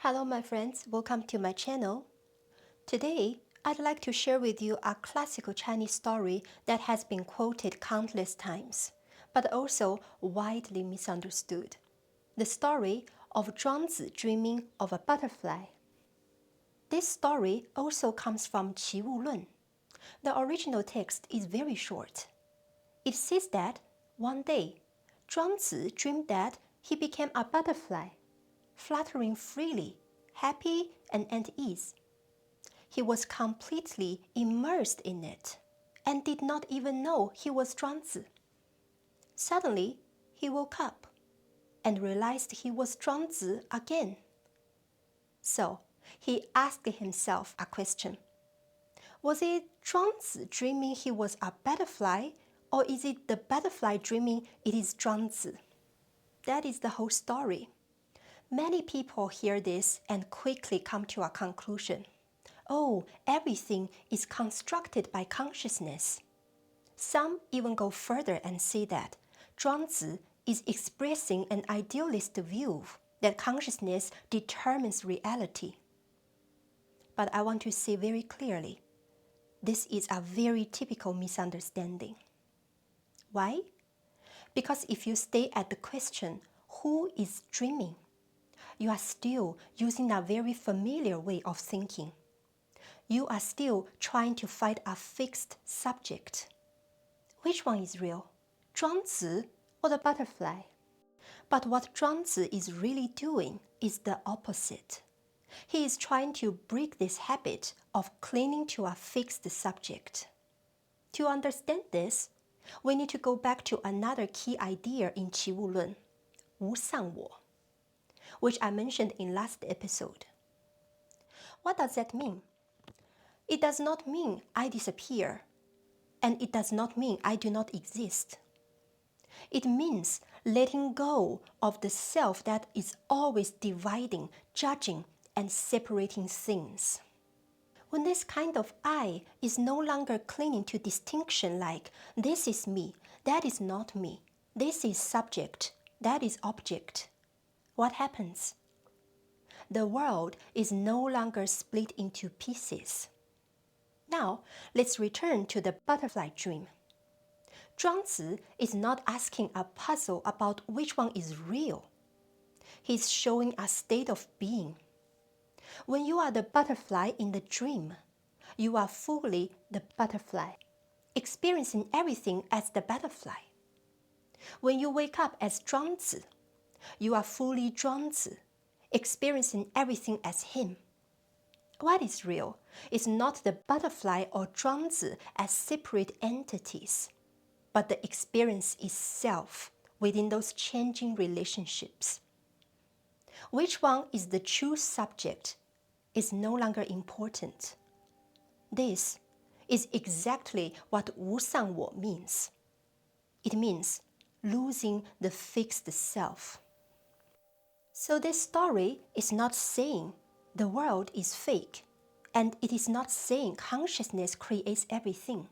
Hello my friends, welcome to my channel. Today, I'd like to share with you a classical Chinese story that has been quoted countless times, but also widely misunderstood. The story of Zhuangzi dreaming of a butterfly. This story also comes from Qi Wu Lun. The original text is very short. It says that one day, Zhuangzi dreamed that he became a butterfly, fluttering freely, happy and at ease. He was completely immersed in it and did not even know he was Zhuangzi. Suddenly, he woke up and realized he was Zhuangzi again. So, he asked himself a question. Was it Zhuangzi dreaming he was a butterfly, or is it the butterfly dreaming it is Zhuangzi? That is the whole story. Many people hear this and quickly come to a conclusion. Oh, everything is constructed by consciousness. Some even go further and say that Zhuangzi is expressing an idealist view that consciousness determines reality. But I want to say very clearly, this is a very typical misunderstanding. Why? Because if you stay at the question, who is dreaming? You are still using a very familiar way of thinking. You are still trying to find a fixed subject. Which one is real, Zhuangzi or the butterfly? But what Zhuangzi is really doing is the opposite. He is trying to break this habit of clinging to a fixed subject. To understand this, we need to go back to another key idea in Qi Wu Lun, Wu Sang Wo, which I mentioned in last episode. What does that mean? It does not mean I disappear, and it does not mean I do not exist. It means letting go of the self that is always dividing, judging, and separating things. When this kind of I is no longer clinging to distinction like this is me, that is not me, this is subject, that is object, what happens? The world is no longer split into pieces. Now, let's return to the butterfly dream. Zhuangzi is not asking a puzzle about which one is real. He's showing a state of being. When you are the butterfly in the dream, you are fully the butterfly, experiencing everything as the butterfly. When you wake up as Zhuangzi, you are fully Zhuangzi, experiencing everything as him. What is real is not the butterfly or Zhuangzi as separate entities, but the experience itself within those changing relationships. Which one is the true subject is no longer important. This is exactly what Wu Sang Wo means. It means losing the fixed self. So this story is not saying the world is fake, and it is not saying consciousness creates everything.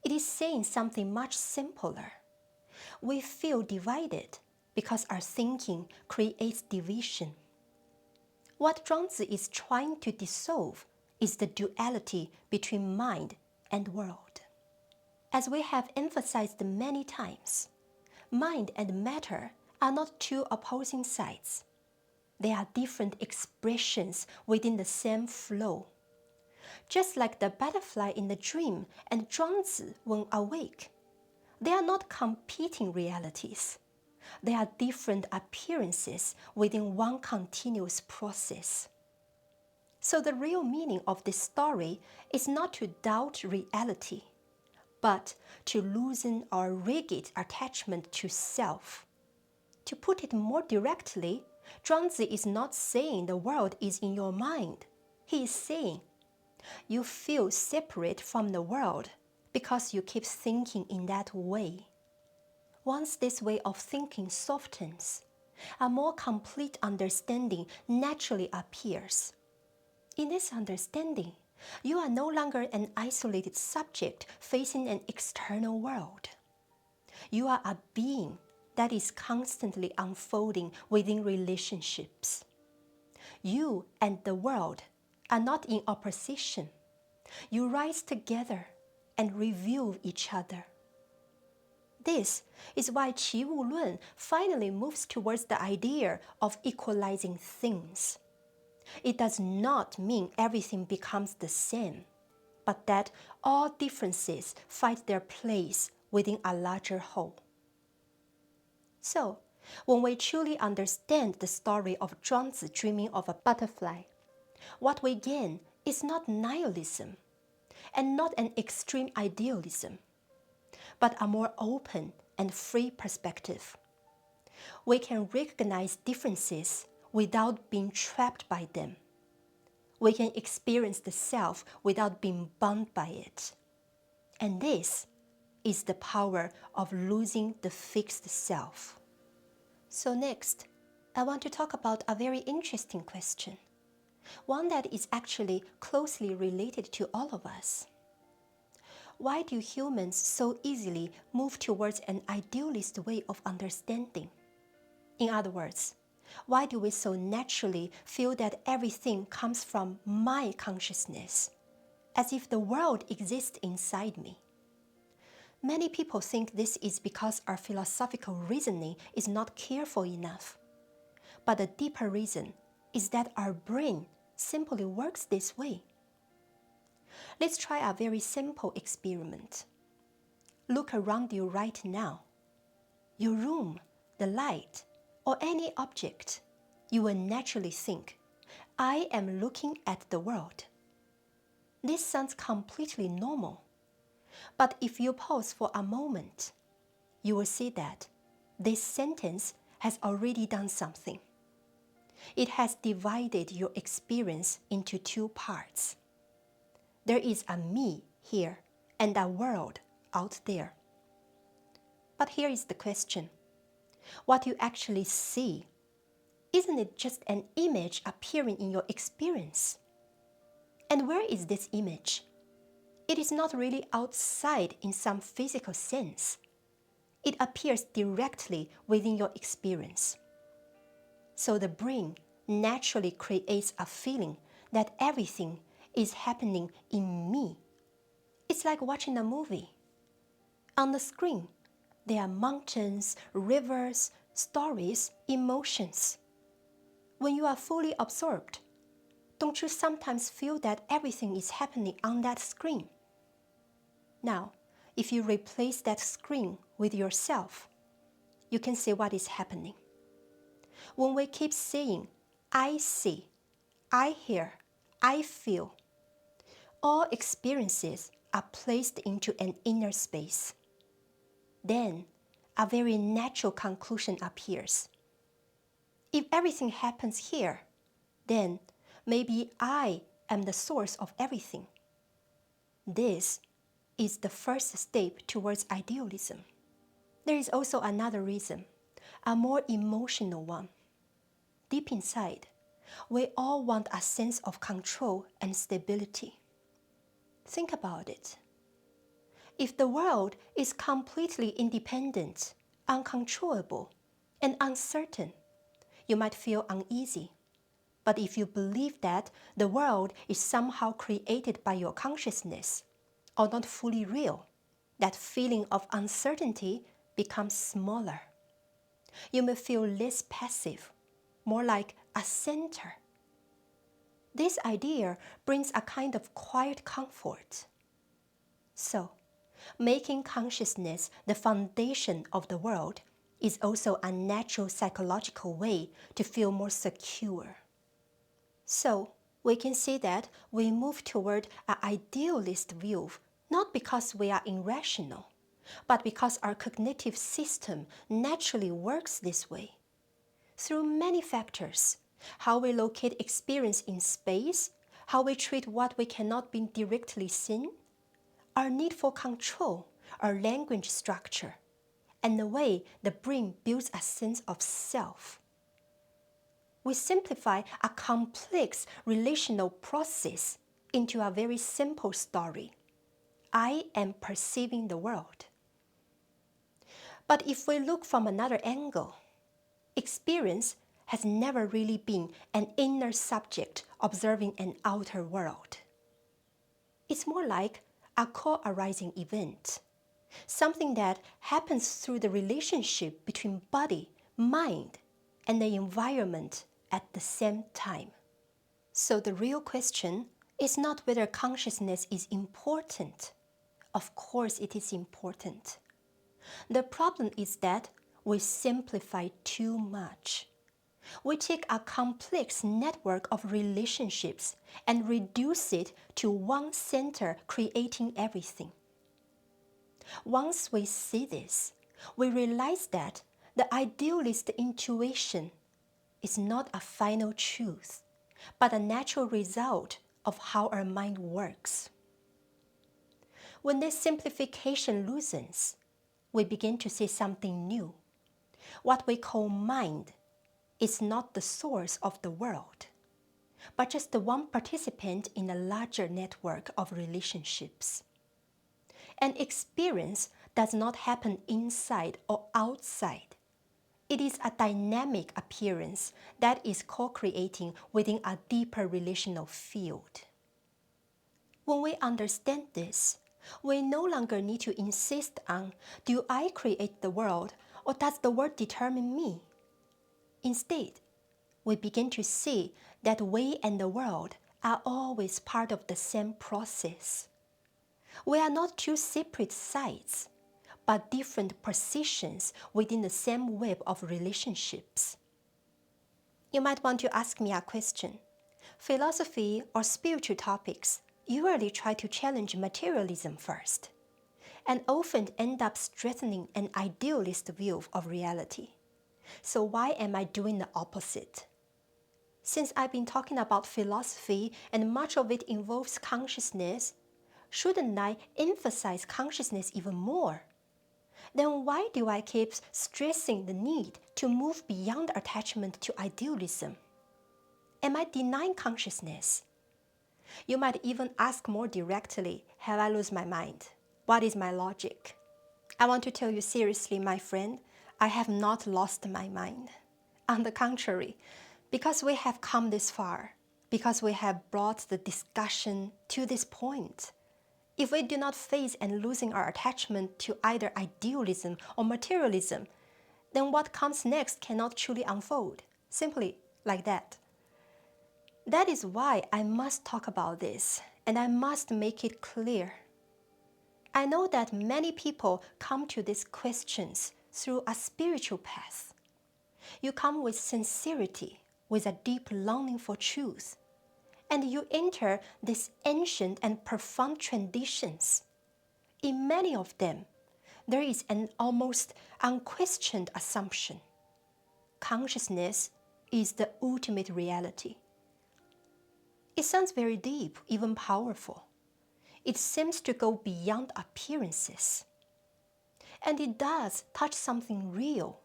It is saying something much simpler. We feel divided because our thinking creates division. What Zhuangzi is trying to dissolve is the duality between mind and world. As we have emphasized many times, mind and matter are not two opposing sides. They are different expressions within the same flow. Just like the butterfly in the dream and Zhuangzi when awake, they are not competing realities. They are different appearances within one continuous process. So the real meaning of this story is not to doubt reality, but to loosen our rigid attachment to self. To put it more directly, Zhuangzi is not saying the world is in your mind. He is saying, you feel separate from the world because you keep thinking in that way. Once this way of thinking softens, a more complete understanding naturally appears. In this understanding, you are no longer an isolated subject facing an external world. You are a being that is constantly unfolding within relationships. you and the world are not in opposition. You rise together and reveal each other. This is why Qi Wu Lun finally moves towards the idea of equalizing things. It does not mean everything becomes the same, but that all differences find their place within a larger whole. So, when we truly understand the story of Zhuangzi dreaming of a butterfly, what we gain is not nihilism and not an extreme idealism, but a more open and free perspective. We can recognize differences without being trapped by them. We can experience the self without being bound by it. And this is the power of losing the fixed self. So next, I want to talk about a very interesting question, one that is actually closely related to all of us. Why do humans so easily move towards an idealist way of understanding? In other words, why do we so naturally feel that everything comes from my consciousness, as if the world exists inside me? Many people think this is because our philosophical reasoning is not careful enough. But the deeper reason is that our brain simply works this way. Let's try a very simple experiment. Look around you right now. Your room, the light, or any object, you will naturally think, I am looking at the world. This sounds completely normal. But if you pause for a moment, you will see that this sentence has already done something. It has divided your experience into two parts. There is a me here and a world out there. But here is the question. What you actually see, isn't it just an image appearing in your experience? And where is this image? It is not really outside in some physical sense. It appears directly within your experience. So the brain naturally creates a feeling that everything is happening in me. It's like watching a movie. On the screen, there are mountains, rivers, stories, emotions. When you are fully absorbed, don't you sometimes feel that everything is happening on that screen? Now, if you replace that screen with yourself, you can see what is happening. When we keep saying, I see, I hear, I feel, all experiences are placed into an inner space. Then, a very natural conclusion appears. If everything happens here, then maybe I am the source of everything. This is the first step towards idealism. There is also another reason, a more emotional one. Deep inside, we all want a sense of control and stability. Think about it. If the world is completely independent, uncontrollable, and uncertain, you might feel uneasy. But if you believe that the world is somehow created by your consciousness, or not fully real, that feeling of uncertainty becomes smaller. You may feel less passive, more like a center. This idea brings a kind of quiet comfort. So, making consciousness the foundation of the world is also a natural psychological way to feel more secure. So, we can see that we move toward an idealist view not because we are irrational, but because our cognitive system naturally works this way. Through many factors, how we locate experience in space, how we treat what we cannot be directly seen, our need for control, our language structure, and the way the brain builds a sense of self. We simplify a complex relational process into a very simple story. I am perceiving the world. But if we look from another angle, experience has never really been an inner subject observing an outer world. It's more like a co-arising event, something that happens through the relationship between body, mind, and the environment at the same time. So the real question is not whether consciousness is important. Of course it is important. The problem is that we simplify too much. We take a complex network of relationships and reduce it to one center creating everything. Once we see this, we realize that the idealist intuition is not a final truth, but a natural result of how our mind works. When this simplification loosens, we begin to see something new. What we call mind is not the source of the world, but just the one participant in a larger network of relationships. An experience does not happen inside or outside. It is a dynamic appearance that is co-creating within a deeper relational field. When we understand this, we no longer need to insist on, do I create the world or does the world determine me? Instead, we begin to see that we and the world are always part of the same process. We are not two separate sides, but different positions within the same web of relationships. You might want to ask me a question. Philosophy or spiritual topics usually try to challenge materialism first, and often end up strengthening an idealist view of reality. So why am I doing the opposite? Since I've been talking about philosophy and much of it involves consciousness, shouldn't I emphasize consciousness even more? Then why do I keep stressing the need to move beyond attachment to idealism? Am I denying consciousness? You might even ask more directly, have I lost my mind? What is my logic? I want to tell you seriously, my friend, I have not lost my mind. On the contrary, because we have come this far, because we have brought the discussion to this point, if we do not face and losing our attachment to either idealism or materialism, then what comes next cannot truly unfold, simply like that. That is why I must talk about this, and I must make it clear. I know that many people come to these questions through a spiritual path. You come with sincerity, with a deep longing for truth, and you enter these ancient and profound traditions. In many of them, there is an almost unquestioned assumption. Consciousness is the ultimate reality. It sounds very deep, even powerful. It seems to go beyond appearances. And it does touch something real.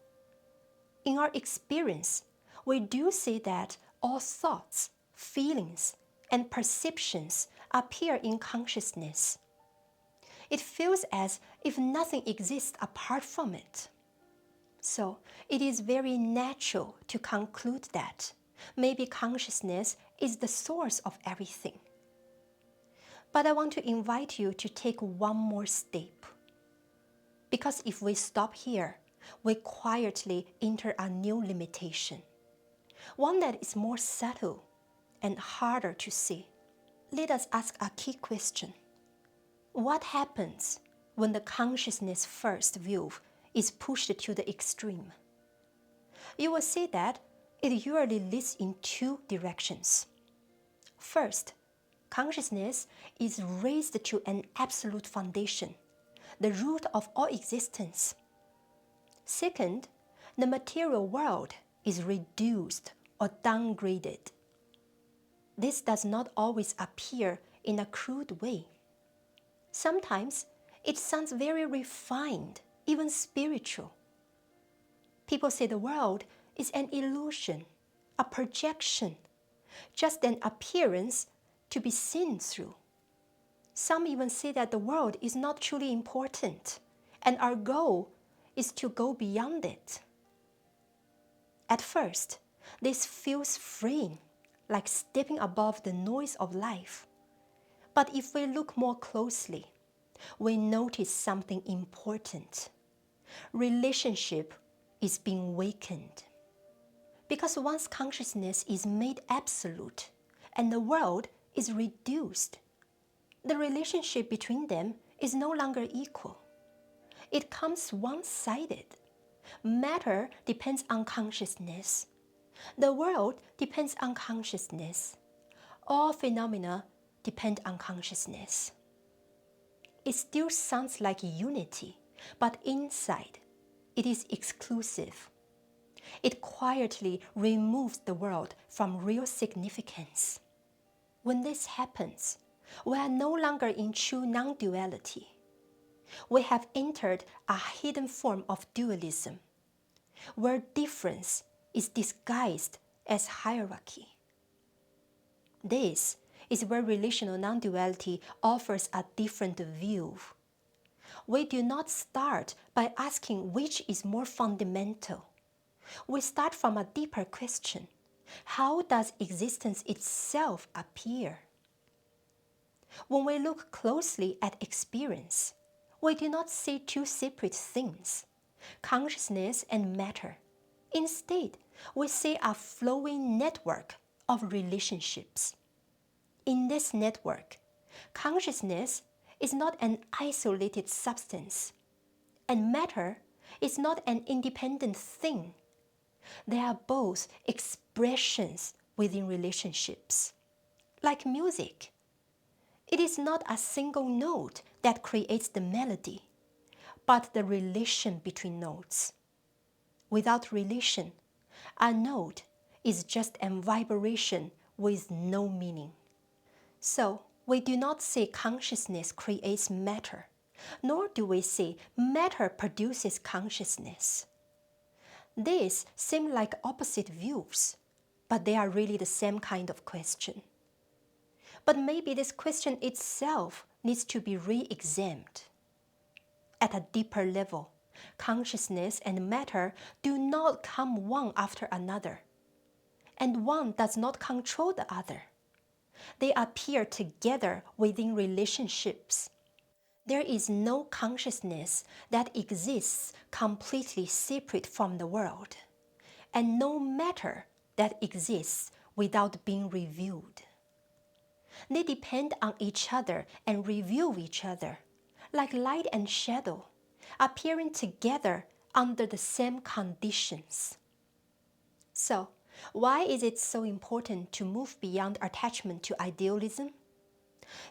In our experience, we do see that all thoughts, feelings, and perceptions appear in consciousness. It feels as if nothing exists apart from it. So it is very natural to conclude that maybe consciousness is the source of everything. But I want to invite you to take one more step. Because if we stop here, we quietly enter a new limitation, one that is more subtle and harder to see. Let us ask a key question. What happens when the consciousness first view is pushed to the extreme? You will see that it usually leads in two directions. First, consciousness is raised to an absolute foundation, the root of all existence. Second, the material world is reduced or downgraded. This does not always appear in a crude way. Sometimes it sounds very refined, even spiritual. People say the world is an illusion, a projection, just an appearance to be seen through. Some even say that the world is not truly important, and our goal is to go beyond it. At first, This feels freeing, like stepping above the noise of life. But if we look more closely, we notice something important. Relationship is being weakened. Because one's consciousness is made absolute and the world is reduced, the relationship between them is no longer equal. It comes one-sided. Matter depends on consciousness. The world depends on consciousness. All phenomena depend on consciousness. It still sounds like unity, but inside, it is exclusive. It quietly removes the world from real significance. When this happens, we are no longer in true non-duality. We have entered a hidden form of dualism, where difference is disguised as hierarchy. This is where relational non-duality offers a different view. We do not start by asking which is more fundamental. We start from a deeper question. How does existence itself appear? When we look closely at experience, we do not see two separate things, consciousness and matter. Instead, we see a flowing network of relationships. In this network, consciousness is not an isolated substance, and matter is not an independent thing. They are both expressions within relationships. Like music, it is not a single note that creates the melody, but the relation between notes. Without relation, a note is just a vibration with no meaning. So, we do not say consciousness creates matter, nor do we say matter produces consciousness. These seem like opposite views, but they are really the same kind of question. But maybe this question itself needs to be re-examined. At a deeper level, consciousness and matter do not come one after another, and one does not control the other. They appear together within relationships. There is no consciousness that exists completely separate from the world, and no matter that exists without being revealed. They depend on each other and reveal each other, like light and shadow, appearing together under the same conditions. So, why is it so important to move beyond attachment to idealism?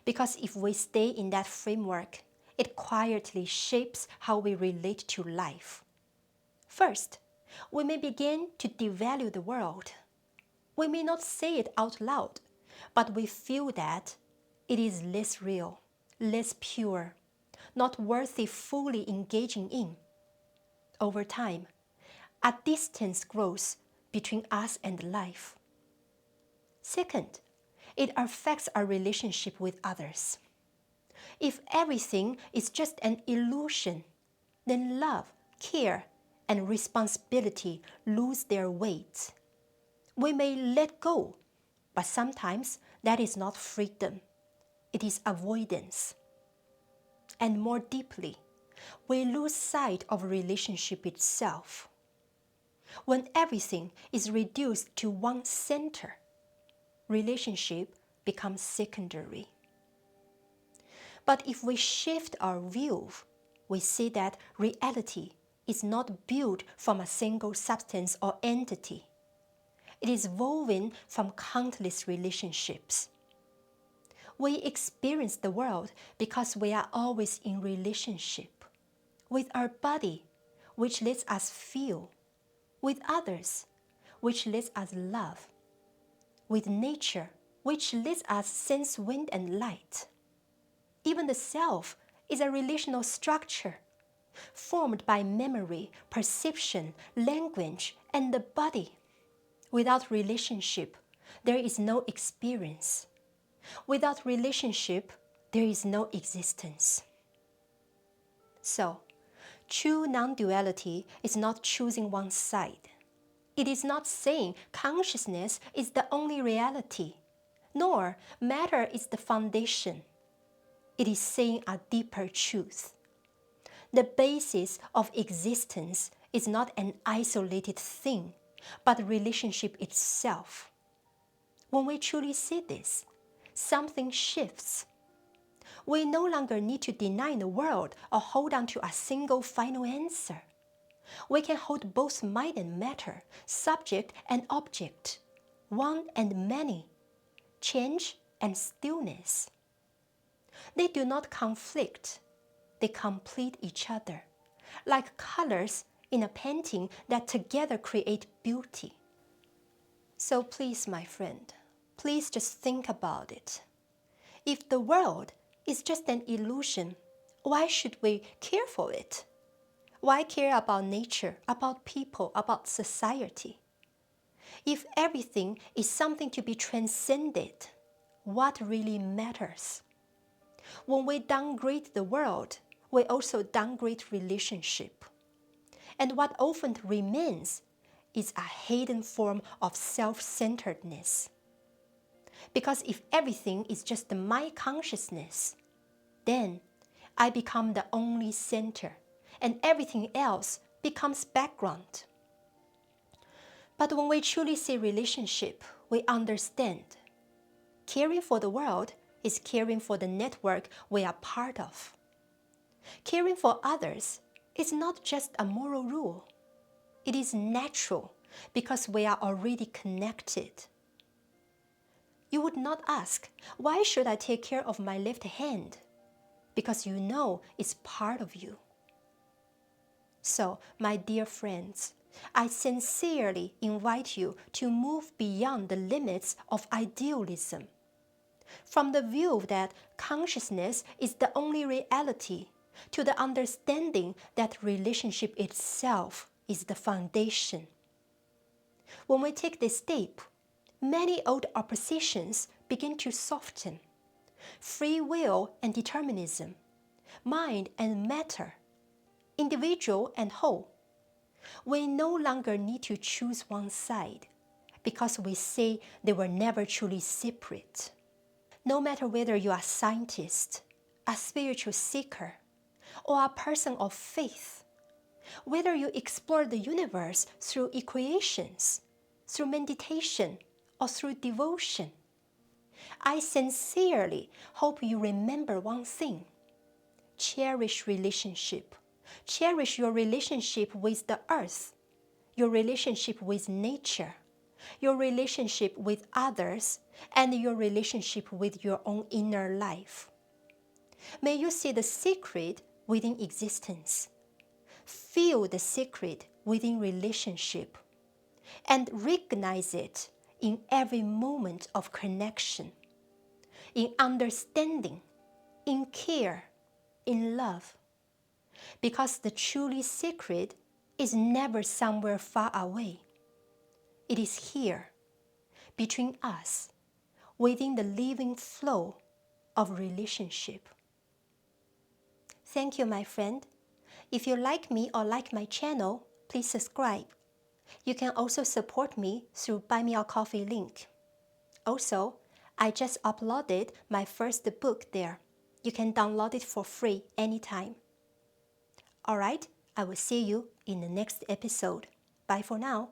Because if we stay in that framework, it quietly shapes how we relate to life. First, we may begin to devalue the world. We may not say it out loud, but we feel that it is less real, less pure, not worthy fully engaging in. Over time, a distance grows between us and life. Second, it affects our relationship with others. If everything is just an illusion, then love, care, and responsibility lose their weight. We may let go, but sometimes that is not freedom. It is avoidance. And more deeply, we lose sight of relationship itself. When everything is reduced to one center, relationship becomes secondary. But if we shift our view, we see that reality is not built from a single substance or entity. It is woven from countless relationships. We experience the world because we are always in relationship. With our body, which lets us feel. With others, which lets us love. With nature, which lets us sense wind and light. Even the self is a relational structure, formed by memory, perception, language, and the body. Without relationship, there is no experience. Without relationship, there is no existence. So, true non-duality is not choosing one side. It is not saying consciousness is the only reality, nor matter is the foundation. It is saying a deeper truth. The basis of existence is not an isolated thing, but relationship itself. When we truly see this, something shifts. We no longer need to deny the world or hold on to a single final answer. We can hold both mind and matter, subject and object, one and many, change and stillness. They do not conflict, they complete each other, like colors in a painting that together create beauty. So please, my friend, please just think about it. If the world is just an illusion, why should we care for it? Why care about nature, about people, about society? If everything is something to be transcended, what really matters? When we downgrade the world, we also downgrade relationship. And what often remains is a hidden form of self-centeredness. Because if everything is just my consciousness, then I become the only center, and everything else becomes background. But when we truly see relationship, we understand. Caring for the world is caring for the network we are part of. Caring for others is not just a moral rule. It is natural because we are already connected. You would not ask, why should I take care of my left hand? Because you know it's part of you. So, my dear friends, I sincerely invite you to move beyond the limits of idealism. From the view that consciousness is the only reality, to the understanding that relationship itself is the foundation. When we take this step, many old oppositions begin to soften. Free will and determinism, mind and matter, individual and whole. We no longer need to choose one side because we say they were never truly separate. No matter whether you are a scientist, a spiritual seeker, or a person of faith, whether you explore the universe through equations, through meditation, or through devotion, I sincerely hope you remember one thing. Cherish relationship. Cherish your relationship with the earth, your relationship with nature, your relationship with others, and your relationship with your own inner life. May you see the secret within existence, feel the secret within relationship, and recognize it in every moment of connection, in understanding, in care, in love. Because the truly secret is never somewhere far away. It is here, between us, within the living flow of relationship. Thank you, my friend. If you like me or like my channel, please subscribe. You can also support me through Buy Me a Coffee link. Also, I just uploaded my first book there. You can download it for free anytime. Alright, I will see you in the next episode. Bye for now.